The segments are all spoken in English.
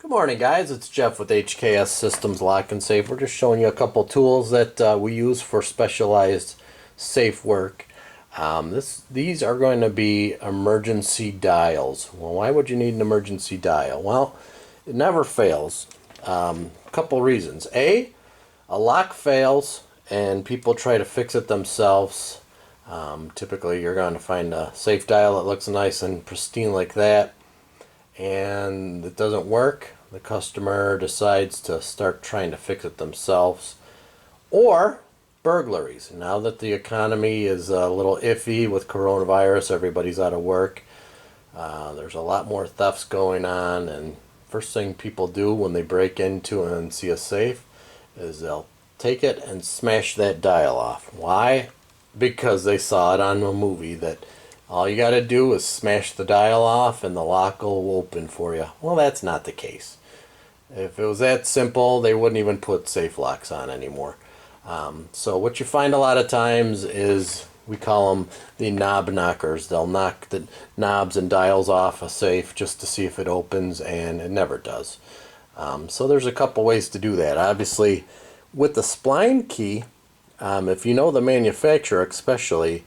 Good morning, guys. It's Jeff with HKS Systems Lock and Safe. We're just showing you a couple tools that we use for specialized safe work. These are going to be emergency dials. Well, why would you need an emergency dial? Well, it never fails. Couple reasons. A lock fails and people try to fix it themselves. Typically, you're going to find a safe dial that looks nice and pristine like that, and it doesn't work. The customer decides to start trying to fix it themselves. Or burglaries. Now that the economy is a little iffy with coronavirus, everybody's out of work. There's a lot more thefts going on, and first thing people do when they break into and see a safe is they'll take it and smash that dial off. Why? Because they saw it on a movie that all you got to do is smash the dial off and the lock will open for you. Well, that's not the case. If it was that simple, they wouldn't even put safe locks on anymore. So what you find a lot of times is, we call them the knob knockers. They'll knock the knobs and dials off a safe just to see if it opens, and it never does. So there's a couple ways to do that. Obviously, with the spline key, if you know the manufacturer, especially,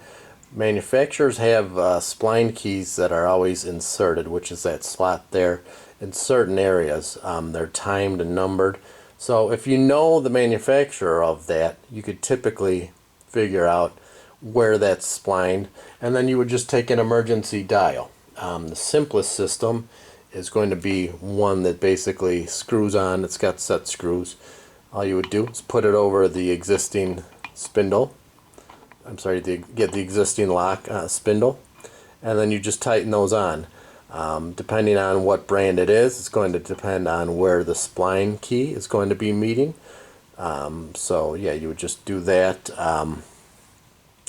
manufacturers have spline keys that are always inserted, which is that slot there in certain areas. They're timed and numbered. So if you know the manufacturer of that, you could typically figure out where that's splined, and then you would just take an emergency dial. The simplest system is going to be one that basically screws on. It's got set screws. All you would do is put it over the existing spindle. Get the existing lock spindle, and then you just tighten those on. Depending on what brand it is, it's going to depend on where the spline key is going to be meeting. So yeah, you would just do that. And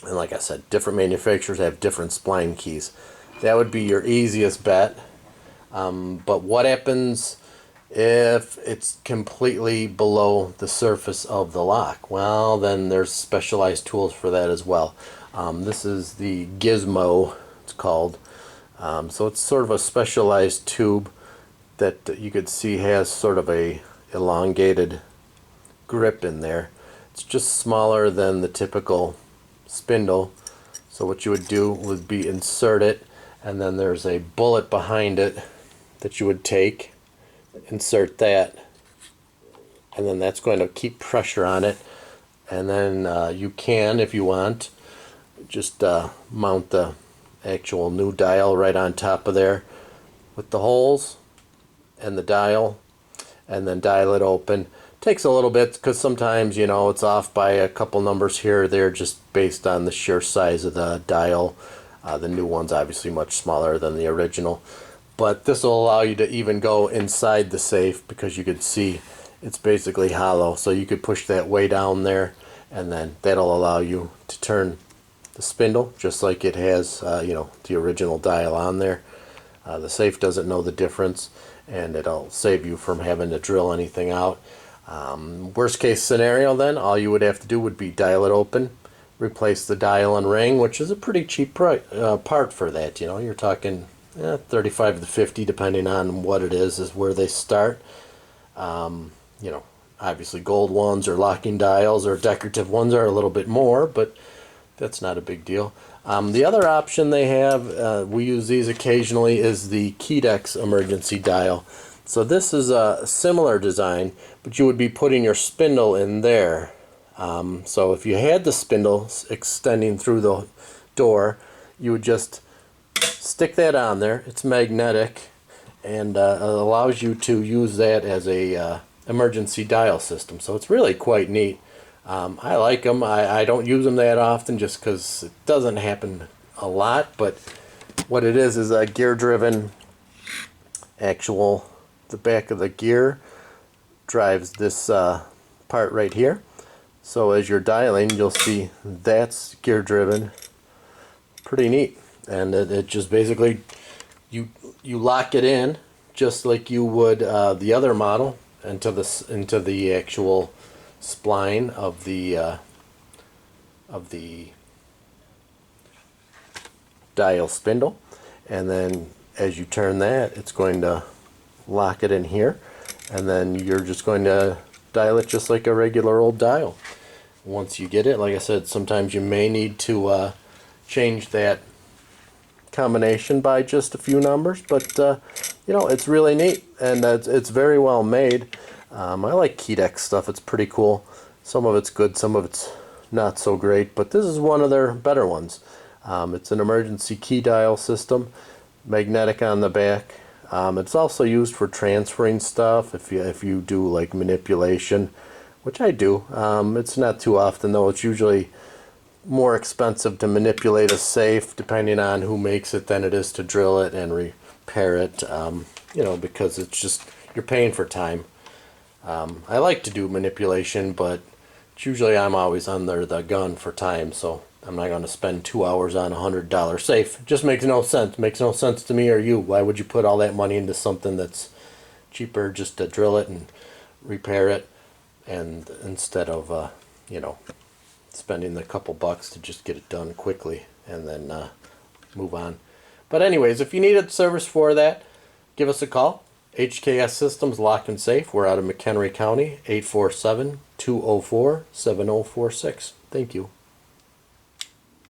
like I said, different manufacturers have different spline keys. That would be your easiest bet. But what happens if it's completely below the surface of the lock? Well, then there's specialized tools for that as well. This is the Gizmo, it's called. So it's sort of a specialized tube that you could see has sort of a elongated grip in there. It's just smaller than the typical spindle. So what you would do would be insert it, and then there's a bullet behind it that you would take, insert that, and then that's going to keep pressure on it. And then you can, if you want, just mount the actual new dial right on top of there with the holes and the dial, and then dial it open. Takes a little bit because sometimes, you know, it's off by a couple numbers here or there just based on the sheer size of the dial. The new one's obviously much smaller than the original, but this will allow you to even go inside the safe because you could see it's basically hollow. So you could push that way down there, and then that'll allow you to turn the spindle just like it has the original dial on there. The safe doesn't know the difference, and it'll save you from having to drill anything out. Worst case scenario, then all you would have to do would be dial it open, replace the dial and ring, which is a pretty cheap part for that. You know, you're talking 35 to 50 depending on what it is where they start. Obviously gold ones or locking dials or decorative ones are a little bit more, but that's not a big deal. The other option they have, we use these occasionally, is the Kydex emergency dial. So this is a similar design, but you would be putting your spindle in there. So if you had the spindle extending through the door, you would just stick that on there. It's magnetic, and it allows you to use that as a emergency dial system. So it's really quite neat. I like them. I don't use them that often just because it doesn't happen a lot, but what it is a gear-driven the back of the gear drives this part right here. So as you're dialing, you'll see that's gear-driven. Pretty neat. And it just basically, you lock it in just like you would the other model into the actual spline of the dial spindle, and then as you turn that, it's going to lock it in here. and then you're just going to dial it just like a regular old dial. Once you get it, like I said, sometimes you may need to change that combination by just a few numbers, but you know, it's really neat, and it's very well made. I like Keydex stuff. It's pretty cool. Some of it's good, some of it's not so great, but this is one of their better ones. It's an emergency key dial system, magnetic on the back. It's also used for transferring stuff if you do like manipulation, which I do. It's not too often though. It's usually more expensive to manipulate a safe depending on who makes it than it is to drill it and repair it, you know, because it's just, you're paying for time. I like to do manipulation, but usually I'm always under the gun for time, so I'm not going to spend 2 hours on a $100 safe. It just makes no sense. Makes no sense to me or you. Why would you put all that money into something that's cheaper just to drill it and repair it, and instead of you know, spending the couple bucks to just get it done quickly and then move on. But anyways, if you need a service for that, give us a call. HKS Systems Lock and Safe. We're out of McHenry County, 847-204-7046. Thank you.